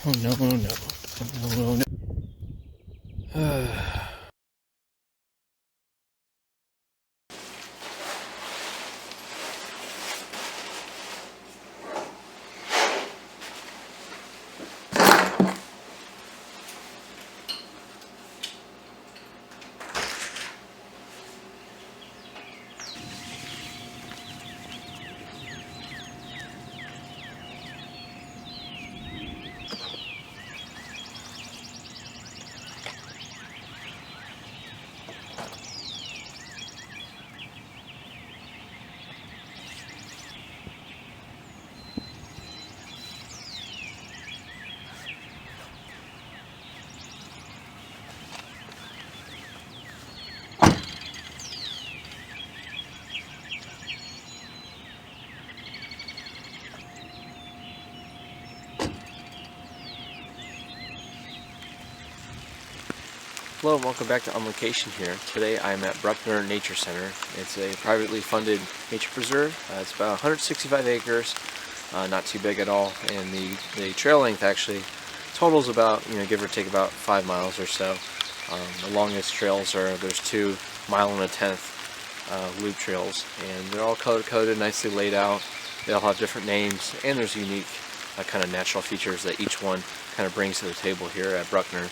Oh no, no, no. Oh, no, no. Hello and welcome back to On Location here. Today I'm at Brukner Nature Center. It's a privately funded nature preserve. It's about 165 acres, not too big at all, and the trail length actually totals about, give or take about 5 miles or so. The longest trails there's 2 1.1 loop trails, and they're all color-coded, nicely laid out. They all have different names, and there's unique kind of natural features that each one kind of brings to the table here at Brukner.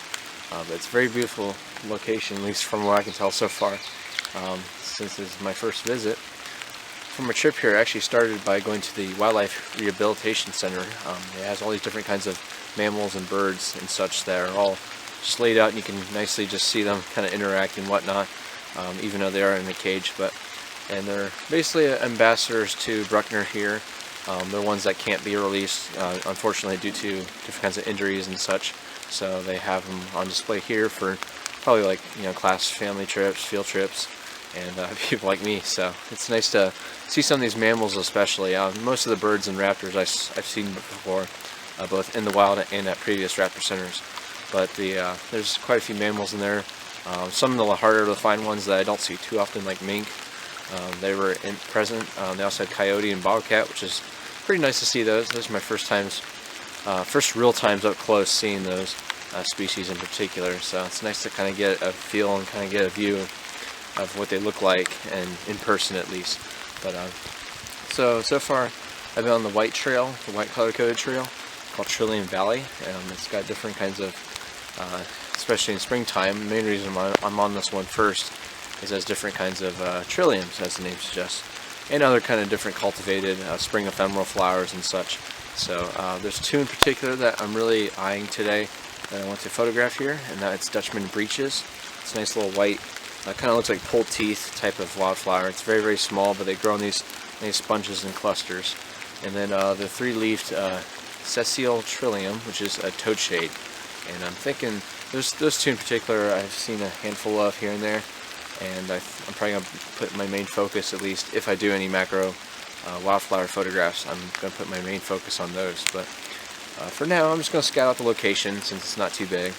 But it's a very beautiful location, at least from what I can tell so far, since this is my first visit. For my trip here, I actually started by going to the Wildlife Rehabilitation Center. It has all these different kinds of mammals and birds and such that are all just laid out, and you can nicely just see them kind of interact and whatnot, even though they are in a cage. And they're basically ambassadors to Brukner here. They're ones that can't be released, unfortunately, due to different kinds of injuries and such. So they have them on display here for probably like class family trips, field trips, and people like me. So it's nice to see some of these mammals, especially. Most of the birds and raptors I've seen before, both in the wild and at previous raptor centers. But there's quite a few mammals in there. Some of the harder to find ones that I don't see too often, like mink. They were present. They also had coyote and bobcat, which is pretty nice to see those. Those are my first real times up close seeing those species in particular. So it's nice to kind of get a feel and kind of get a view of what they look like, and in person at least. But so far I've been on the white trail, the white color-coded trail called Trillium Valley. It's got different kinds of, especially in springtime. The main reason I'm on this one first is there's different kinds of trilliums, as the name suggests, and other kind of different cultivated spring ephemeral flowers and such. So there's 2 in particular that I'm really eyeing today that I want to photograph here, and that's Dutchman breeches. It's a nice little white, kind of looks like pulled teeth type of wildflower. It's very, very small, but they grow in these nice bunches and clusters. And then the 3-leafed sessile trillium, which is a toadshade. And I'm thinking those 2 in particular I've seen a handful of here and there, and I'm probably going to put my main focus, at least if I do any macro wildflower photographs, I'm going to put my main focus on those. But for now, I'm just going to scout out the location since it's not too big,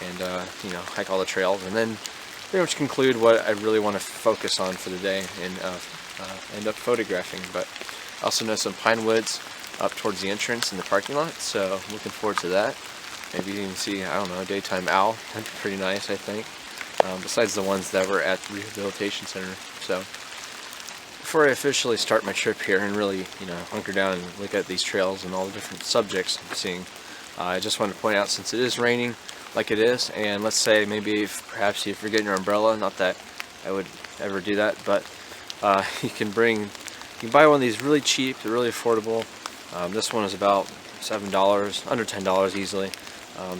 and hike all the trails, and then pretty much conclude what I really want to focus on for the day and end up photographing. But I also know some pine woods up towards the entrance in the parking lot, so I'm looking forward to that. Maybe you can see, I don't know, a daytime owl. That'd be pretty nice, I think. Besides the ones that were at the rehabilitation center. So before I officially start my trip here and really, hunker down and look at these trails and all the different subjects I'm seeing, I just want to point out, since it is raining like it is, and let's say maybe perhaps you forget your umbrella, not that I would ever do that, but you can buy one of these really cheap, they're really affordable. This one is about $7, under $10 easily.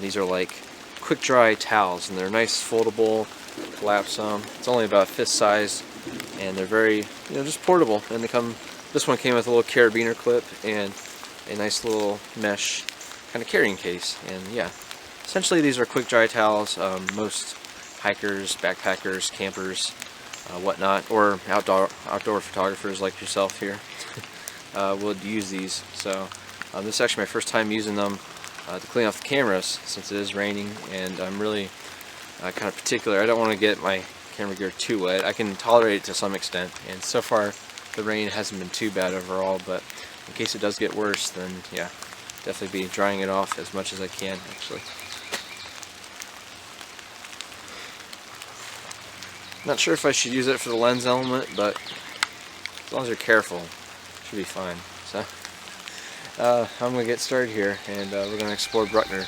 These are like quick dry towels, and they're nice, foldable, collapse them. It's only about fist size, and they're very, just portable. And this one came with a little carabiner clip and a nice little mesh kind of carrying case. And yeah, essentially these are quick dry towels. Most hikers, backpackers, campers, whatnot, or outdoor photographers like yourself here would use these. So this is actually my first time using them to clean off the cameras, since it is raining, and I'm really kind of particular. I don't want to get my camera gear too wet. I can tolerate it to some extent, and so far the rain hasn't been too bad overall, but in case it does get worse, then yeah, definitely be drying it off as much as I can, actually. Not sure if I should use it for the lens element, but as long as you're careful, it should be fine. So I'm going to get started here, and we're going to explore Brukner.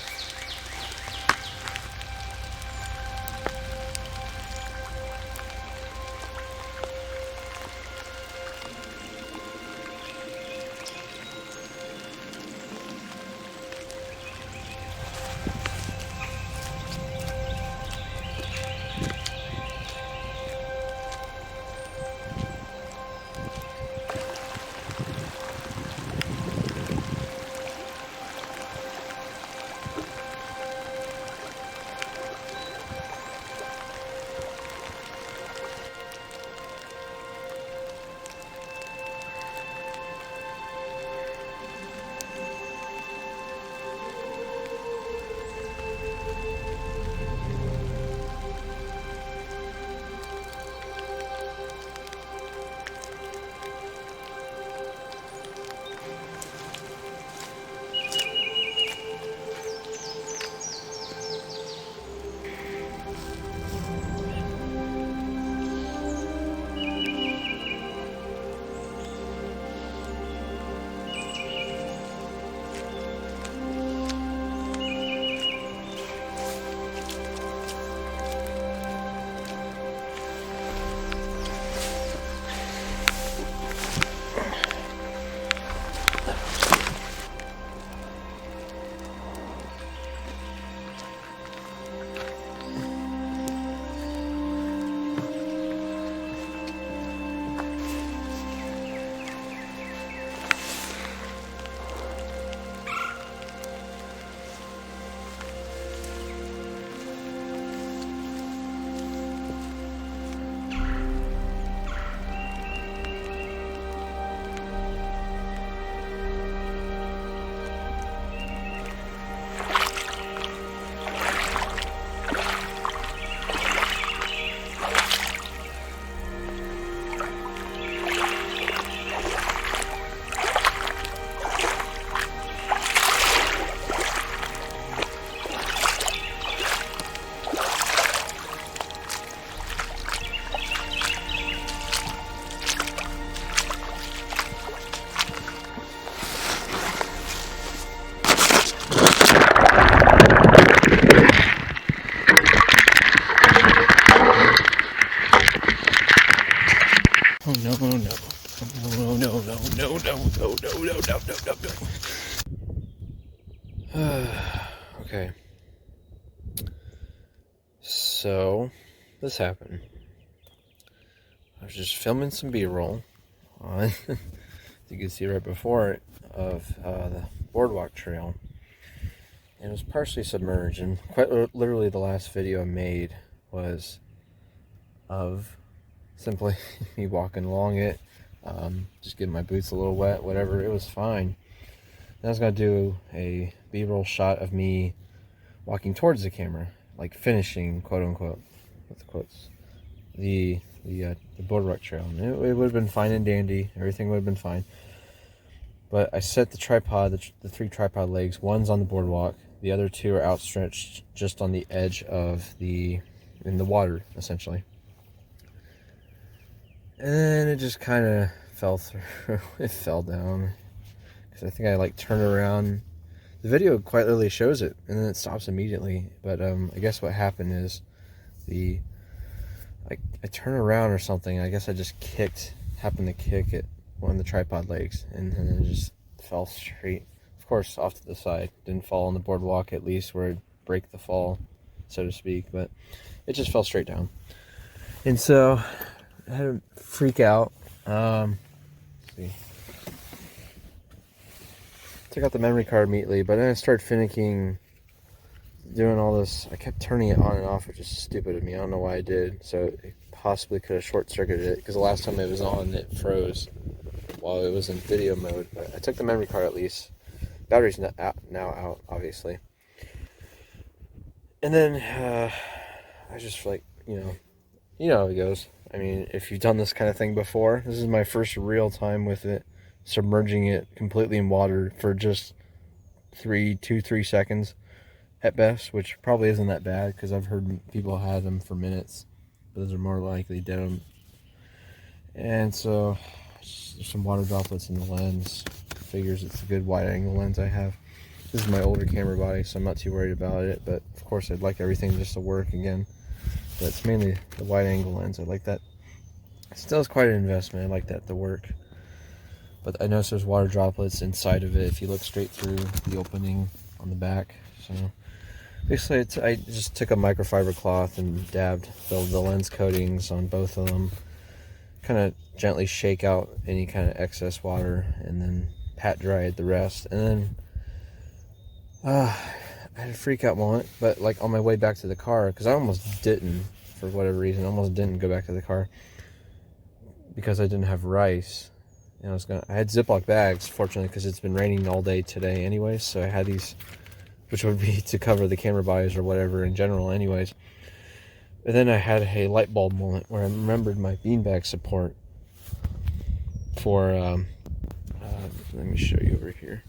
Oh no, no, no, no, no, no, no, no, no, no, no, no. Okay. So, this happened. I was just filming some B-roll on, you can see right before it, of the boardwalk trail. And it was partially submerged, and quite literally the last video I made was of simply me walking along it, just getting my boots a little wet, whatever. It was fine. And I was going to do a B-roll shot of me walking towards the camera, like finishing, quote unquote, with the quotes, the boardwalk trail. And it would have been fine and dandy. Everything would have been fine. But I set the tripod, the 3 tripod legs. One's on the boardwalk. The other 2 are outstretched just on the edge of in the water, essentially. And then it just kind of fell through. It fell down. Because I think I like turned around. The video quite literally shows it, and then it stops immediately. But I guess what happened is I turned around or something. I guess I just happened to kick at one of the tripod legs, and then it just fell straight. Of course, off to the side. Didn't fall on the boardwalk, at least, where it'd break the fall, so to speak. But it just fell straight down. And so I had to freak out. Let's see. Took out the memory card immediately, but then I started finicking, doing all this. I kept turning it on and off, which is stupid of me. I don't know why I did. So it possibly could have short-circuited it, because the last time it was on, it froze while it was in video mode. But I took the memory card at least. Battery's now out, obviously. And then I just like, you know how it goes. I mean, if you've done this kind of thing before, this is my first real time with it, submerging it completely in water for just 2-3 seconds at best, which probably isn't that bad because I've heard people have them for minutes. Those are more likely dead. And so there's some water droplets in the lens. Figures it's a good wide angle lens I have. This is my older camera body, so I'm not too worried about it, but of course I'd like everything just to work again. But it's mainly the wide angle lens. I like that. Still is quite an investment. I like that to work. But I notice there's water droplets inside of it if you look straight through the opening on the back. So basically I just took a microfiber cloth and dabbed the lens coatings on both of them. Kind of gently shake out any kind of excess water and then pat dry the rest. And then I had a freak out moment, but like on my way back to the car, because I almost didn't, for whatever reason, almost didn't go back to the car because I didn't have rice. And I had Ziploc bags, fortunately, because it's been raining all day today anyways, so I had these, which would be to cover the camera bodies or whatever in general anyways. But then I had a light bulb moment where I remembered my beanbag support for, let me show you over here.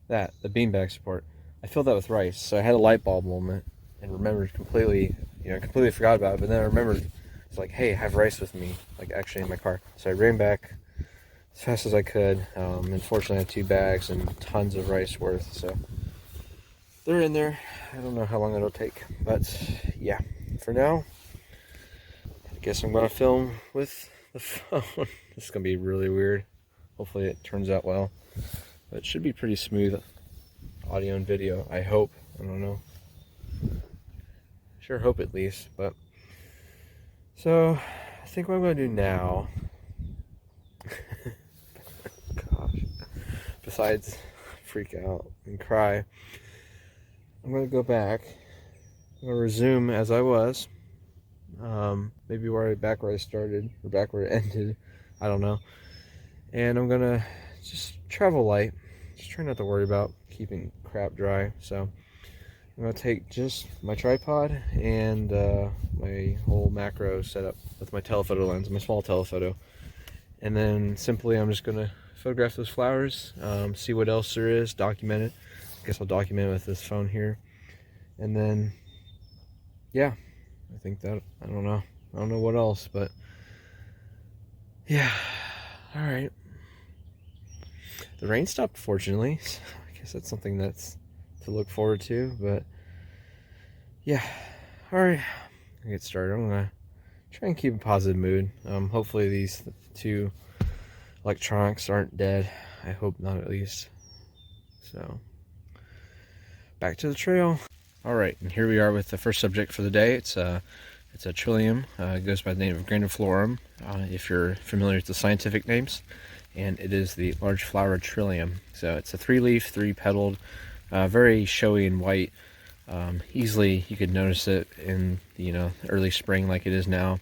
The beanbag support. I filled that with rice, so I had a light bulb moment and remembered completely forgot about it, but then I remembered, it's like, hey, I have rice with me, like actually in my car. So I ran back as fast as I could. Unfortunately I had 2 bags and tons of rice worth, so they're in there. I don't know how long it'll take, but yeah, for now, I guess I'm gonna film with the phone. This is gonna be really weird. Hopefully it turns out well, but it should be pretty smooth audio and video, I hope. I don't know. Sure hope at least, but so I think what I'm gonna do now, gosh, besides freak out and cry, I'm gonna go back. I'm gonna resume as I was. Maybe back where I started or back where it ended. I don't know. And I'm gonna just travel light. Just try not to worry about keeping crap dry. So I'm gonna take just my tripod and my whole macro setup with my telephoto lens, my small telephoto, and then simply I'm just gonna photograph those flowers, see what else there is, document it. I guess I'll document it with this phone here, and then yeah, I think that I don't know what else, but yeah. All right. The rain stopped, fortunately. So I guess that's something that's to look forward to, but yeah. All right, I'll get started. I'm gonna try and keep a positive mood. Hopefully these 2 electronics aren't dead. I hope not, at least. So back to the trail. All right, and here we are with the first subject for the day. It's a trillium. It goes by the name of grandiflorum, if you're familiar with the scientific names, and it is the large flower trillium. So it's a 3-leaf, 3-petaled, very showy and white. Easily you could notice it in early spring like it is now,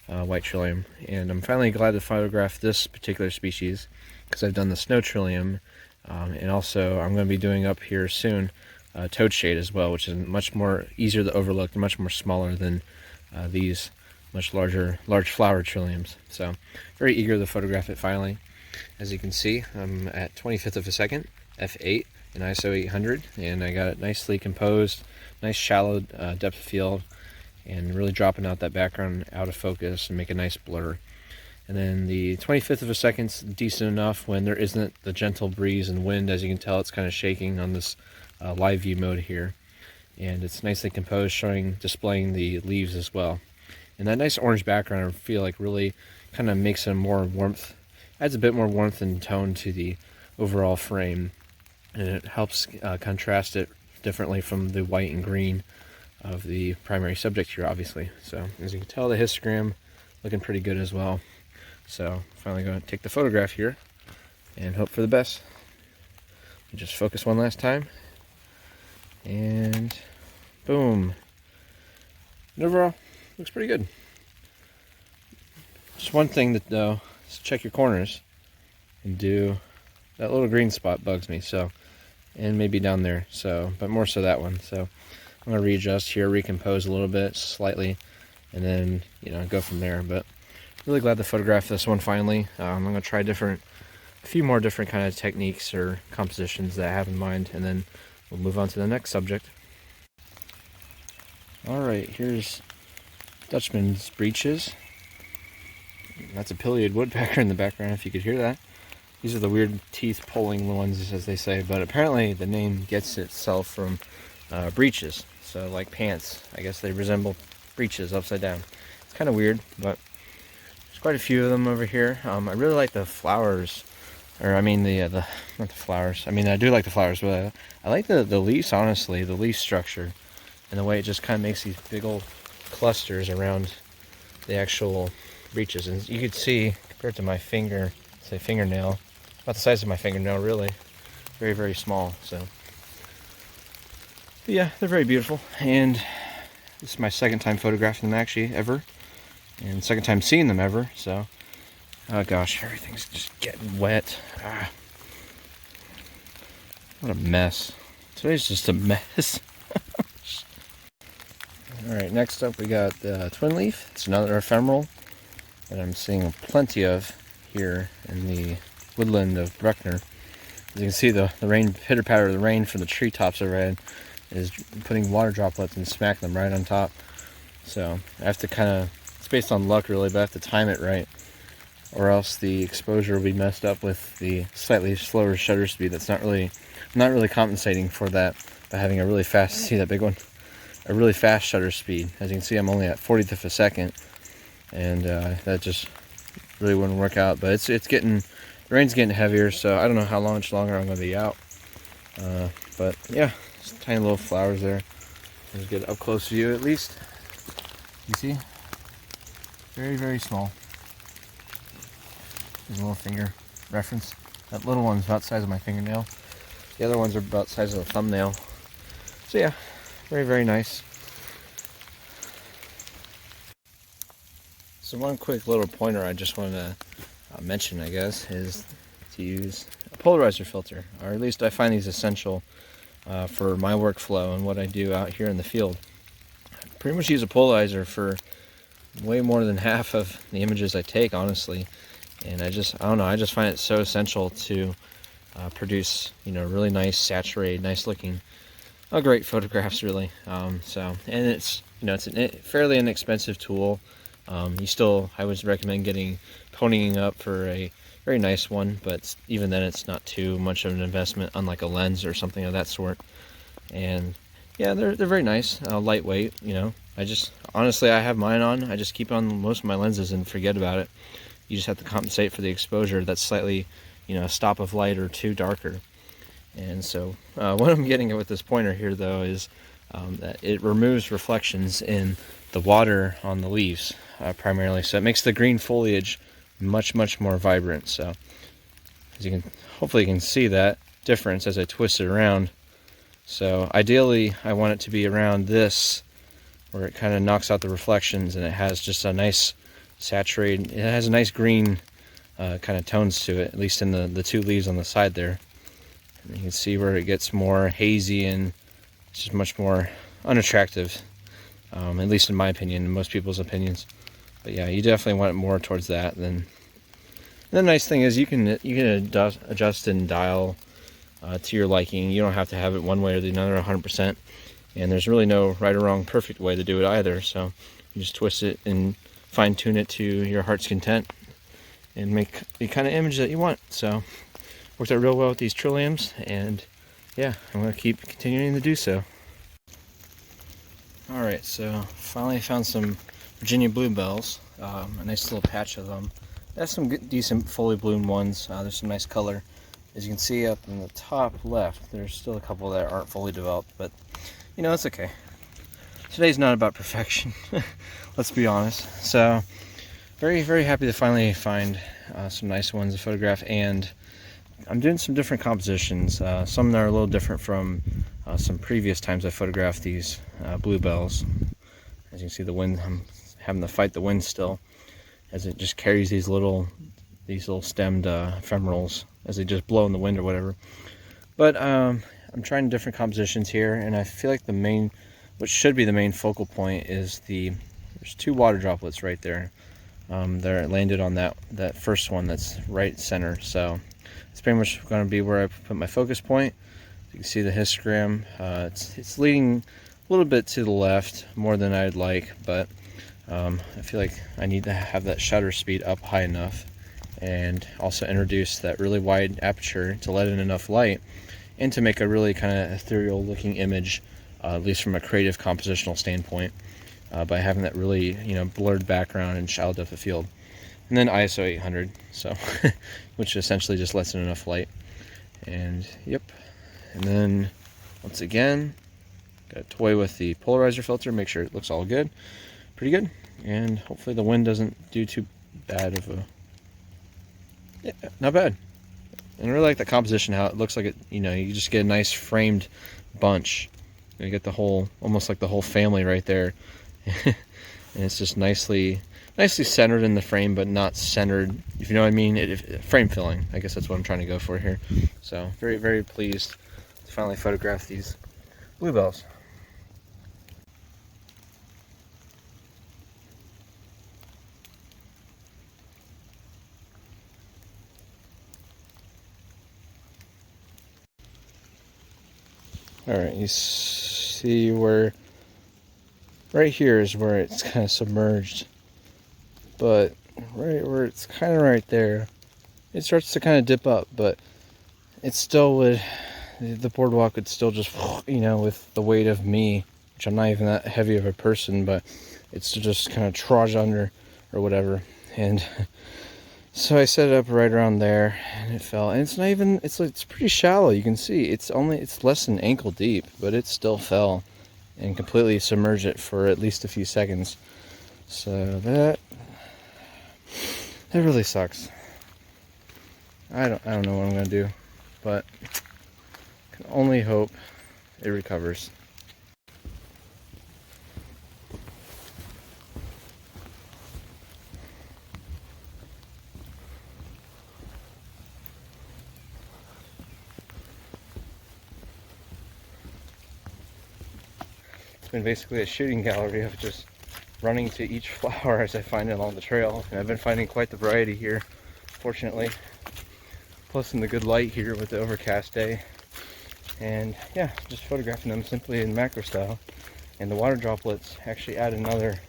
white trillium. And I'm finally glad to photograph this particular species because I've done the snow trillium, and also I'm going to be doing up here soon toadshade as well, which is much more easier to overlook and much more smaller than these much large flower trilliums. So very eager to photograph it finally. As you can see, I'm at 25th of a second, f8 in ISO 800, and I got it nicely composed, nice shallow depth of field, and really dropping out that background out of focus and make a nice blur. And then the 25th of a second's decent enough when there isn't the gentle breeze and wind. As you can tell, it's kind of shaking on this live view mode here, and it's nicely composed, displaying the leaves as well. And that nice orange background, I feel like, really kind of makes it more warmth, adds a bit more warmth and tone to the overall frame, and it helps contrast it differently from the white and green of the primary subject here, obviously. So as you can tell, the histogram looking pretty good as well. So finally going to take the photograph here and hope for the best. Just focus one last time, and boom. And overall, looks pretty good. Just one thing that though is check your corners and do that little green spot bugs me. So, and maybe down there. So, but more so that one. So I'm gonna readjust here, recompose a little bit slightly, and then go from there. But really glad to photograph this one finally. I'm gonna try different a few more different kind of techniques or compositions that I have in mind, and then we'll move on to the next subject. Alright, here's Dutchman's breeches. That's a pileated woodpecker in the background, if you could hear that. These are the weird teeth pulling ones, as they say, but apparently the name gets itself from breeches. So like pants, I guess they resemble breeches upside down. It's kind of weird, but there's quite a few of them over here. I really like the flowers, or I mean not the flowers. I mean, I do like the flowers, but I like the leaves, honestly, the leaf structure, and the way it just kind of makes these big old clusters around the actual breeches. And you could see, compared to my fingernail, about the size of my fingernail, really, very, very small. So, but yeah, they're very beautiful, and this is my second time photographing them, actually, ever, and second time seeing them ever. So, oh gosh, everything's just getting wet. What a mess. Today's just a mess. Alright, next up we got the twin leaf. It's another ephemeral that I'm seeing plenty of here in the woodland of Brukner. As you can see, the rain, pitter-patter of the rain from the treetops overhead is putting water droplets and smacking them right on top. So I have to kind of, it's based on luck really, but I have to time it right, or else the exposure will be messed up with the slightly slower shutter speed. That's not really compensating for that by having a really fast, see that big one? A really fast shutter speed. As you can see, I'm only at 40th of a second, and that just really wouldn't work out. But it's getting, the rain's getting heavier, so I don't know how much longer I'm going to be out. But yeah, just tiny little flowers there. Let's get an up close view at least. You see, very, very small. There's a little finger reference. That little one's about the size of my fingernail. The other ones are about the size of a thumbnail. So yeah, very, very nice. So one quick little pointer I just want to mention, I guess, is to use a polarizer filter, or at least I find these essential for my workflow and what I do out here in the field. I pretty much use a polarizer for way more than half of the images I take, honestly, and I don't know, I just find it so essential to produce, really nice, saturated, nice looking, great photographs, really. So, and it's, it's a fairly inexpensive tool. I would recommend getting ponying up for a very nice one, but even then it's not too much of an investment, unlike a lens or something of that sort. And yeah, they're very nice, lightweight. Honestly, I have mine on. I just keep on most of my lenses and forget about it. You just have to compensate for the exposure that's slightly, a stop of light or two darker. And so what I'm getting at with this pointer here, though, is that it removes reflections in the water on the leaves, primarily. So it makes the green foliage much, much more vibrant. So as hopefully you can see that difference as I twist it around. So ideally, I want it to be around this, where it kind of knocks out the reflections, and it has just a nice saturated, it has a nice green kind of tones to it, at least in the two leaves on the side there. And you can see where it gets more hazy and it's just much more unattractive, at least in my opinion, and most people's opinions. But yeah, you definitely want it more towards that. And the nice thing is you can adjust and dial to your liking. You don't have to have it one way or the other 100%. And there's really no right or wrong perfect way to do it either. So you just twist it and fine tune it to your heart's content and make the kind of image that you want. So worked out real well with these trilliums, and yeah, I'm going to keep continuing to do so. Alright, so finally found some Virginia bluebells, a nice little patch of them. That's some good, decent fully bloomed ones. There's some nice color. As you can see up in the top left, there's still a couple that aren't fully developed, but it's okay. Today's not about perfection, let's be honest. So very, very happy to finally find some nice ones to photograph, and I'm doing some different compositions, some that are a little different from some previous times I photographed these bluebells. As you can see, the wind, I'm having to fight the wind still, as it just carries these little stemmed ephemerals as they just blow in the wind or whatever. But I'm trying different compositions here, and I feel like what should be the main focal point is there's two water droplets right there. They're landed on that first one that's right center. So it's pretty much going to be where I put my focus point. You can see the histogram. It's leaning a little bit to the left more than I'd like, but I feel like I need to have that shutter speed up high enough, and also introduce that really wide aperture to let in enough light and to make a really kind of ethereal looking image, at least from a creative compositional standpoint, by having that really, blurred background and shallow depth of field. And then ISO 800, so which essentially just lets in enough light. And yep. And then once again, got to toy with the polarizer filter, make sure it looks all good, pretty good. And hopefully the wind doesn't do too bad of a, yeah, not bad. And I really like the composition, how it looks like it, you just get a nice framed bunch. You get the whole, almost like the whole family right there. And it's just nicely centered in the frame, but not centered, if you know what I mean. Frame filling, I guess that's what I'm trying to go for here. So very, very pleased to finally photograph these bluebells. Alright, you see where, right here is where it's kind of submerged, but right where it's kind of right there, it starts to kind of dip up, but it still would, the boardwalk would still just, with the weight of me, which I'm not even that heavy of a person, but it's just kind of trudge under or whatever. And so I set it up right around there, and it fell. And it's not even, it's pretty shallow. You can see it's less than ankle deep, but it still fell and completely submerged it for at least a few seconds. So that really sucks. I don't know what I'm gonna do, but I can only hope it recovers. It's been basically a shooting gallery of just running to each flower as I find it along the trail. And I've been finding quite the variety here, fortunately. Plus in the good light here with the overcast day. And yeah, just photographing them simply in macro style. And the water droplets actually add another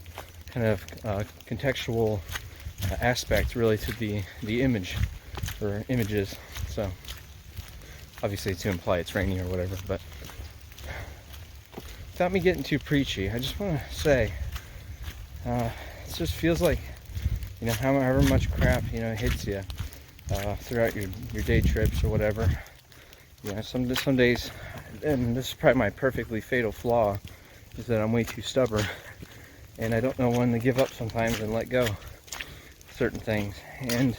kind of contextual aspect really to the image, or images. So obviously to imply it's raining or whatever, but without me getting too preachy, I just want to say, it just feels like, however much crap, hits you throughout your day trips or whatever. Some days, and this is probably my perfectly fatal flaw, is that I'm way too stubborn, and I don't know when to give up sometimes and let go certain things. And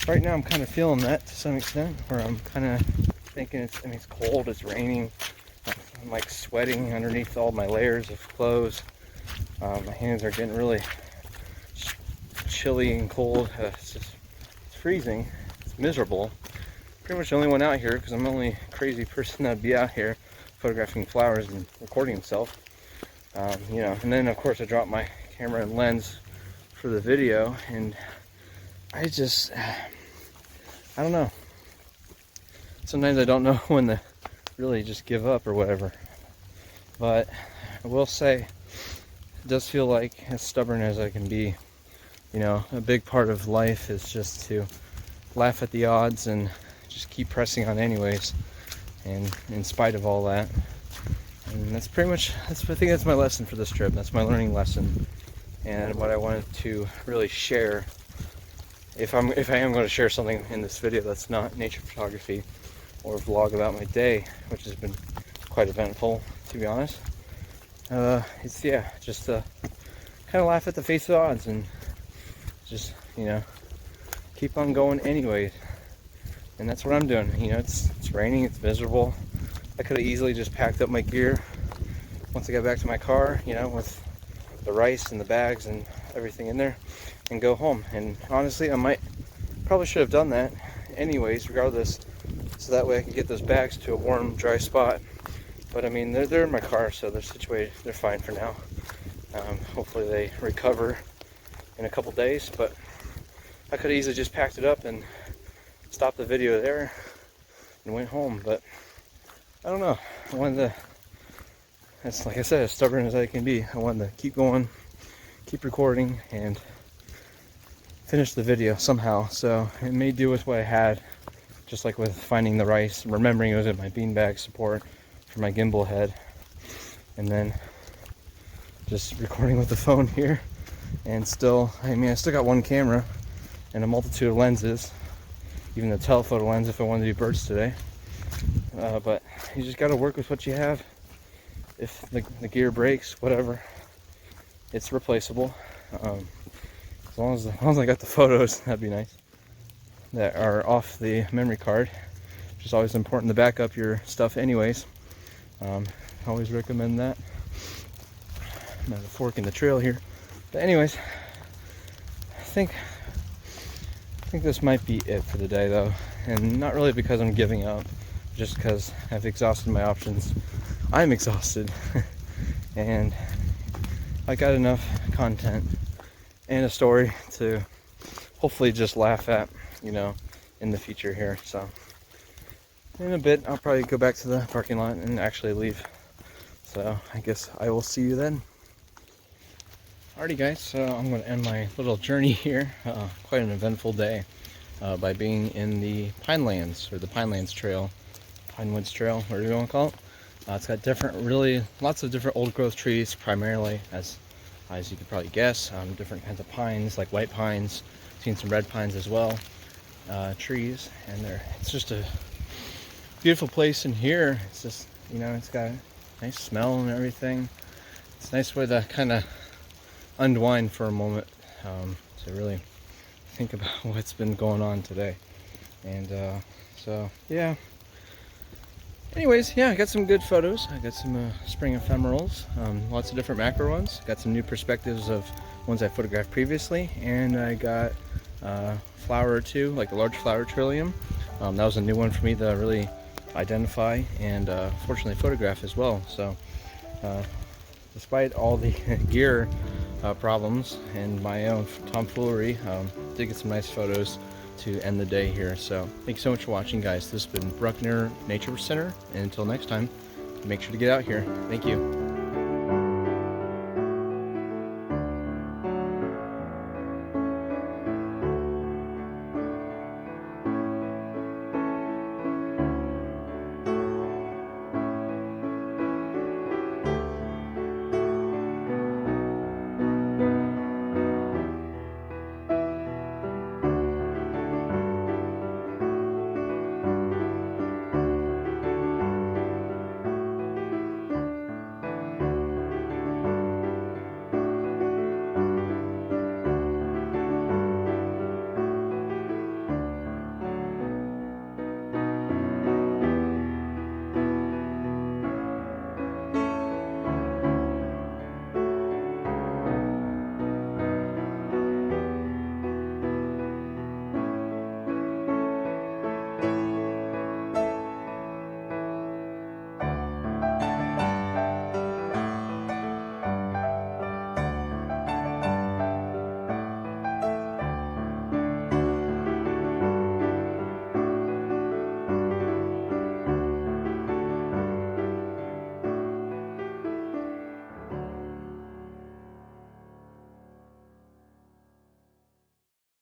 right now I'm kind of feeling that to some extent, where I'm kind of thinking it's cold, it's raining. I'm like sweating underneath all my layers of clothes. My hands are getting really chilly and cold. It's freezing. It's miserable. Pretty much the only one out here, because I'm the only crazy person that'd be out here photographing flowers and recording himself. And then of course I dropped my camera and lens for the video, and I don't know. Sometimes I don't know when to really just give up or whatever, but I will say it does feel like, as stubborn as I can be, a big part of life is just to laugh at the odds and just keep pressing on anyways, and in spite of all that. And that's pretty much, I think that's my lesson for this trip. That's my learning lesson, and what I wanted to really share. If I am going to share something in this video that's not nature photography or vlog about my day, which has been quite eventful, to be honest. It's just to kind of laugh at the face of the odds and just keep on going anyways. And that's what I'm doing. It's raining, it's miserable. I could have easily just packed up my gear once I got back to my car, with the rice and the bags and everything in there, and go home. And honestly, probably should have done that anyways, regardless, so that way I can get those bags to a warm, dry spot. But I mean, they're in my car, so they're situated, they're fine for now. Hopefully they recover in a couple days, but I could have easily just packed it up and stopped the video there and went home, but I don't know. I wanted to, it's like I said, as stubborn as I can be, I wanted to keep going, keep recording, and finish the video somehow. So it may do with what I had, just like with finding the rice, remembering it was in my beanbag support for my gimbal head, and then just recording with the phone here. And still, I mean, I still got one camera and a multitude of lenses, even the telephoto lens if I wanted to do birds today. But you just got to work with what you have. If the gear breaks, whatever, it's replaceable. As long as I got the photos, that'd be nice, that are off the memory card, which is always important to back up your stuff anyways. Always recommend that. I'm at a fork in the trail here. But anyways, I think this might be it for the day though. And not really because I'm giving up, just because I've exhausted my options. I'm exhausted. And I got enough content and a story to hopefully just laugh at, you know, in the future here. So in a bit, I'll probably go back to the parking lot and actually leave. So I guess I will see you then. Alrighty guys, so I'm going to end my little journey here, quite an eventful day, by being in the Pinelands, or the Pinelands Trail, Pinewoods Trail, whatever you want to call it. It's got lots of different old growth trees, primarily, as you could probably guess, different kinds of pines, like white pines, seen some red pines as well, trees, and it's just a beautiful place in here. It's just, you know, it's got a nice smell and everything. It's a nice way to kind of unwind for a moment, to really think about what's been going on today. And so yeah, anyways, yeah, I got some good photos. I got some spring ephemerals, lots of different macro ones. Got some new perspectives of ones I photographed previously, and I got a flower or two, like a large flower trillium. That was a new one for me to really identify and fortunately photograph as well. So despite all the gear problems and my own tomfoolery, did get some nice photos to end the day here. So thank you so much for watching, guys. This has been Brukner Nature Center, and until next time, make sure to get out here. Thank you.